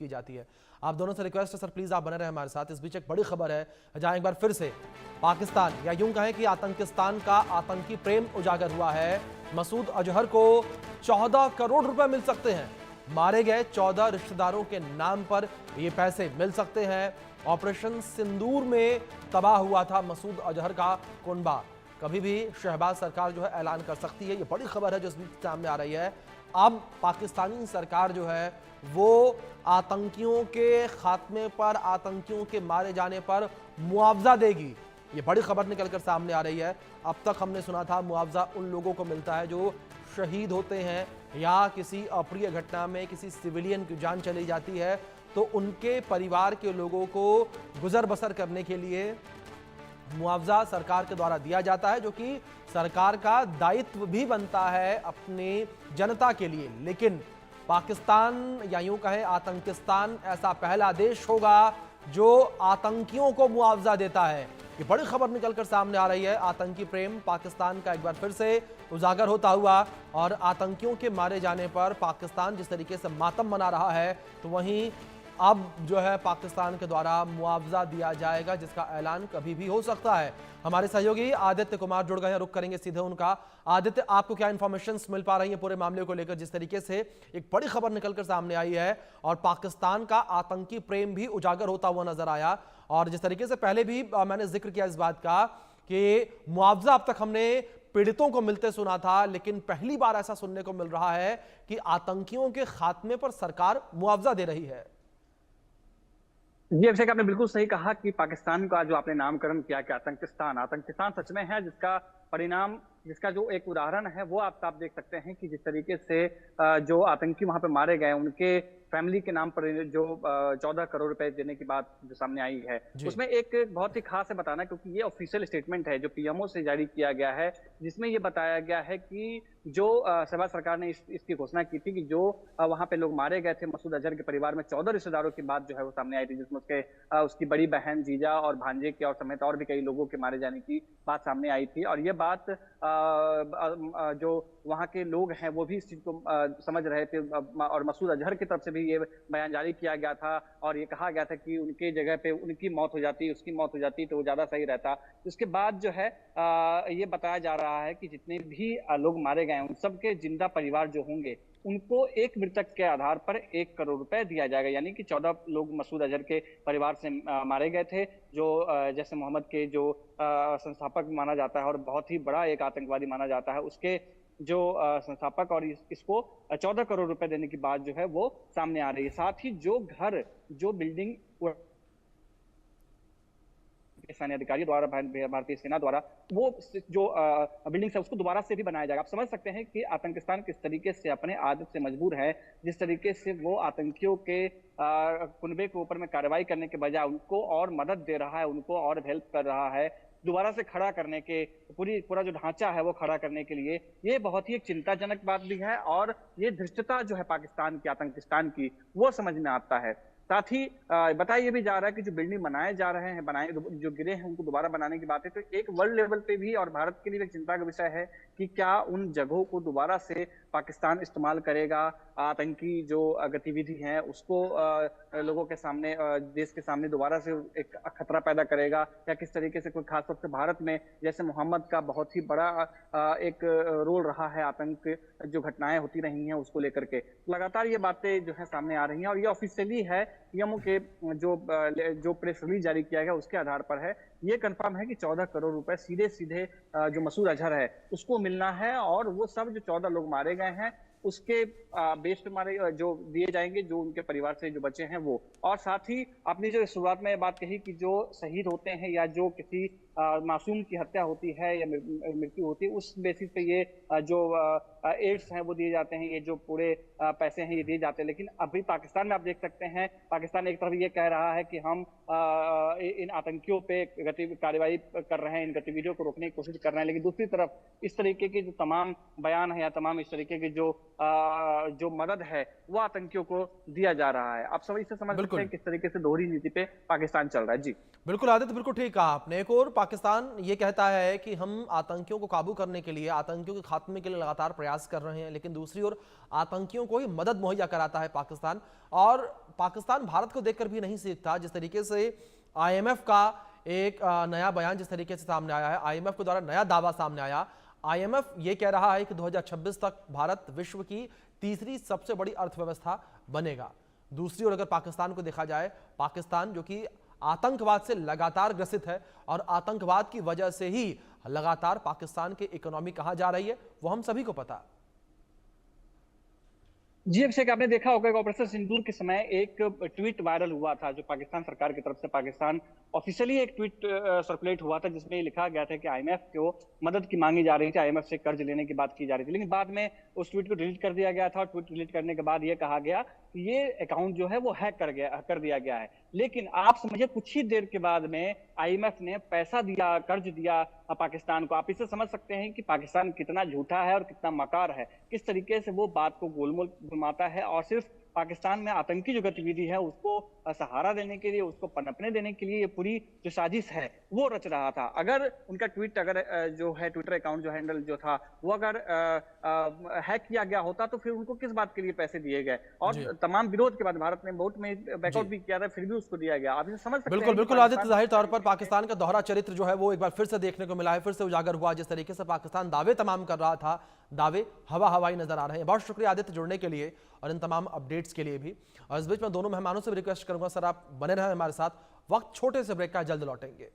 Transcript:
की जाती है। आप दोनों से रिक्वेस्ट है सर, प्लीज आप बने रहे हमारे साथ। इस बीच एक बड़ी खबर है, जहां एक बार फिर से पाकिस्तान या यूं कहें कि आतंकिस्तान का आतंकी प्रेम उजागर हुआ है। मसूद अजहर को 14 करोड़ रुपए मिल सकते हैं। मारे गए 14 रिश्तेदारों के नाम पर ये पैसे मिल सकते हैं। ऑपरेशन सिंदूर में तबाह हुआ था मसूद अजहर का कुनबा। कभी भी शहबाज सरकार जो है ऐलान कर सकती है। ये बड़ी खबर है जो इस बीच सामने आ रही है। अब पाकिस्तानी सरकार जो है वो आतंकियों के खात्मे पर, आतंकियों के मारे जाने पर मुआवजा देगी। ये बड़ी खबर निकलकर सामने आ रही है। अब तक हमने सुना था मुआवजा उन लोगों को मिलता है जो शहीद होते हैं या किसी अप्रिय घटना में किसी सिविलियन की जान चली जाती है, तो उनके परिवार के लोगों को गुजर बसर करने के लिए मुआवजा सरकार के द्वारा दिया जाता है, जो कि सरकार का दायित्व भी बनता है अपनी जनता के लिए। लेकिन पाकिस्तान या यूं कहें आतंकिस्तान ऐसा पहला देश होगा जो आतंकियों को मुआवजा देता है। ये बड़ी खबर निकलकर सामने आ रही है। आतंकी प्रेम पाकिस्तान का एक बार फिर से उजागर होता हुआ, और आतंकियों के मारे जाने पर पाकिस्तान जिस तरीके से मातम मना रहा है, तो वहीं अब जो है पाकिस्तान के द्वारा मुआवजा दिया जाएगा, जिसका ऐलान कभी भी हो सकता है। हमारे सहयोगी आदित्य कुमार जुड़ गए हैं, रुक करेंगे सीधे उनका। आदित्य, आपको क्या इंफॉर्मेशंस मिल पा रही है पूरे मामले को लेकर, जिस तरीके से एक बड़ी खबर निकलकर सामने आई है और पाकिस्तान का आतंकी प्रेम भी उजागर होता हुआ नजर आया, और जिस तरीके से पहले भी मैंने जिक्र किया इस बात का कि मुआवजा अब तक हमने पीड़ितों को मिलते सुना था, लेकिन पहली बार ऐसा सुनने को मिल रहा है कि आतंकियों के खात्मे पर सरकार मुआवजा दे रही है। जी अभिषेक, आपने बिल्कुल सही कहा कि पाकिस्तान का जो आपने नामकरण किया कि आतंकिस्तान आतंकिस्तान सच में है, जिसका परिणाम, जिसका जो एक उदाहरण है वो आप साफ देख सकते हैं कि जिस तरीके से जो आतंकी वहां पे मारे गए उनके फैमिली के नाम पर जो 14 करोड़ रुपए देने की बात जो सामने आई है, उसमें एक बहुत ही खास है बताना, क्योंकि ये ऑफिशियल स्टेटमेंट है जो पीएमओ से जारी किया गया है, जिसमें ये बताया गया है कि जो शहबाज सरकार ने इसकी घोषणा की थी कि जो वहां पे लोग मारे गए थे मसूद अजहर के परिवार में 14 रिश्तेदारों की बात जो है वो सामने आई थी, जिसमें उसकी बड़ी बहन, जीजा और भांजे के और समेत और भी कई लोगों के मारे जाने की बात सामने आई थी। और ये बात जो वहां के लोग हैं वो भी इस चीज को समझ रहे थे, और मसूद अजहर की तरफ से भी ये बयान जारी किया गया था और ये कहा गया था कि उनके जगह पे उनकी मौत हो जाती, उसकी मौत हो जाती तो वो ज्यादा सही रहता। उसके बाद जो है ये बताया जा रहा है कि जितने भी लोग मारे गए उन सबके जिंदा परिवार जो होंगे उनको एक मृतक के आधार पर 1 करोड़ रुपए दिया जाएगा। यानी कि 14 लोग मसूद अजहर के परिवार से मारे गए थे, जो जैसे मोहम्मद के जो संस्थापक माना जाता है और बहुत ही बड़ा एक आतंकवादी माना जाता है, उसके जो संस्थापक, और इसको 14 करोड़ रुपए देने की बात जो है वो सामने आ रही है। साथ ही जो घर, जो बिल्डिंग सैन्य अधिकारियों द्वारा, भारतीय सेना द्वारा वो जो बिल्डिंग है उसको दोबारा से भी बनाया जाएगा। आप समझ सकते हैं कि आतंकिस्तान किस तरीके से अपने आदत से मजबूर है, जिस तरीके से वो आतंकियों के कुनबे के ऊपर में कार्रवाई करने के बजाय उनको और मदद दे रहा है, उनको और हेल्प कर रहा है दोबारा से खड़ा करने के, पूरा जो ढांचा है वो खड़ा करने के लिए। ये बहुत ही एक चिंताजनक बात भी है, और ये धृष्टता जो है पाकिस्तान की, आतंकिस्तान की, वो समझ में आता है। साथ ही बताया ये भी जा रहा है कि जो बिल्डिंग बनाए जा रहे हैं, बनाए जो गिरे हैं उनको दोबारा बनाने की बात है, तो एक वर्ल्ड लेवल पे भी और भारत के लिए एक चिंता का विषय है कि क्या उन जगहों को दोबारा से पाकिस्तान इस्तेमाल करेगा, आतंकी जो गतिविधि है उसको लोगों के सामने, देश के सामने दोबारा से एक खतरा पैदा करेगा, या किस तरीके से कोई खास तौर से भारत में जैसे मोहम्मद का बहुत ही बड़ा एक रोल रहा है, आतंक जो घटनाएं होती रही हैं उसको लेकर के लगातार ये बातें जो है सामने आ रही हैं। और ये ऑफिशियली है, पीएमओ के जो प्रेस रिलीज जारी किया गया उसके आधार पर है। ये कंफर्म है कि 14 करोड़ रुपए सीधे सीधे जो मसूद अजहर है उसको मिलना है, और वो सब जो 14 लोग मारे गए हैं उसके बेस पे मारे जो दिए जाएंगे, जो उनके परिवार से जो बचे हैं वो। और साथ ही आपने जो शुरुआत में बात कही कि जो शहीद होते हैं या जो किसी मासूम की हत्या होती है या मृत्यु होती है, उस बेसिस पे ये जो एड्स हैं वो दिए जाते हैं, ये जो पूरे पैसे हैं ये दिए जाते हैं। लेकिन अभी पाकिस्तान में आप देख सकते हैं, पाकिस्तान एक तरफ ये कह रहा है कि हम इन आतंकियों पे कार्रवाई कर रहे हैं, इन गतिविधियों को रोकने की कोशिश कर रहे हैं, लेकिन दूसरी तरफ इस तरीके के जो तमाम बयान है या तमाम इस तरीके की जो मदद है वो आतंकियों को दिया जा रहा है। आप सब इससे समझ सकते हैं किस तरीके से दोहरी नीति पे पाकिस्तान चल रहा है। जी बिल्कुल आदित्य, बिल्कुल ठीक कहा आपने। एक और पाकिस्तान ये कहता है कि हम आतंकियों को काबू करने के लिए, आतंकियों के खात्मे के लिए लगातार प्रयास कर रहे हैं, लेकिन दूसरी ओर आतंकियों को ही मदद मुहैया कराता है पाकिस्तान। और पाकिस्तान भारत को देखकर भी नहीं सीखता। जिस तरीके से IMF का एक नया बयान जिस तरीके से सामने आया है, IMF के द्वारा नया दावा सामने आया, IMF ये कह रहा है कि 2026 तक भारत विश्व की तीसरी सबसे बड़ी अर्थव्यवस्था बनेगा। दूसरी ओर अगर पाकिस्तान को देखा जाए, पाकिस्तान जो कि आतंकवाद से लगातार ग्रसित है और आतंकवाद की वजह से ही लगातार पाकिस्तान की इकोनॉमी कहां जा रही है वो हम सभी को पता है। जी अभिषेक, आपने देखा होगा कि ऑपरेशन सिंदूर के समय एक ट्वीट वायरल हुआ था जो पाकिस्तान सरकार की तरफ से पाकिस्तान ऑफिशियली एक ट्वीट सर्कुलेट हुआ था जिसमें ये लिखा गया था कि IMF को मदद की मांगी जा रही थी, IMF से कर्ज लेने की बात की जा रही थी। लेकिन बाद में उस ट्वीट को डिलीट कर दिया गया था और ट्वीट डिलीट करने के बाद ये कहा गया कि ये अकाउंट जो है वो हैक कर दिया गया है। लेकिन आप समझिए कुछ ही देर के बाद में IMF ने पैसा दिया, कर्ज दिया पाकिस्तान को। आप इससे समझ सकते हैं कि पाकिस्तान कितना झूठा है और कितना मकार है, किस तरीके से वो बात को गोलमोल घुमाता है और सिर्फ पाकिस्तान में आतंकी जो गतिविधि है उसको सहारा देने के लिए, उसको पनपने देने के लिए ये पूरी जो साजिश है वो रच रहा था। अगर उनका ट्वीट जो है ट्विटर अकाउंट जो हैंडल जो था वो अगर हैक किया गया होता तो फिर उनको किस बात के लिए पैसे दिए गए, और तमाम विरोध के बाद भारत ने वोट में बैकआउट भी किया था, फिर भी उसको दिया गया। आप इसे समझ सकते हैं। बिल्कुल बिल्कुल आदित्य, जाहिर तौर पर पाकिस्तान का दोहरा चरित्र जो है वो एक बार फिर से देखने को मिला है, फिर से उजागर हुआ। जिस तरीके से पाकिस्तान दावे तमाम कर रहा था, दावे हवाई नजर आ रहे हैं। बहुत शुक्रिया आदित्य जुड़ने के लिए और इन तमाम अपडेट्स के लिए भी। और इस बीच मैं दोनों मेहमानों से भी रिक्वेस्ट करूंगा, सर आप बने रहें हमारे साथ। वक्त छोटे से ब्रेक का, जल्द लौटेंगे।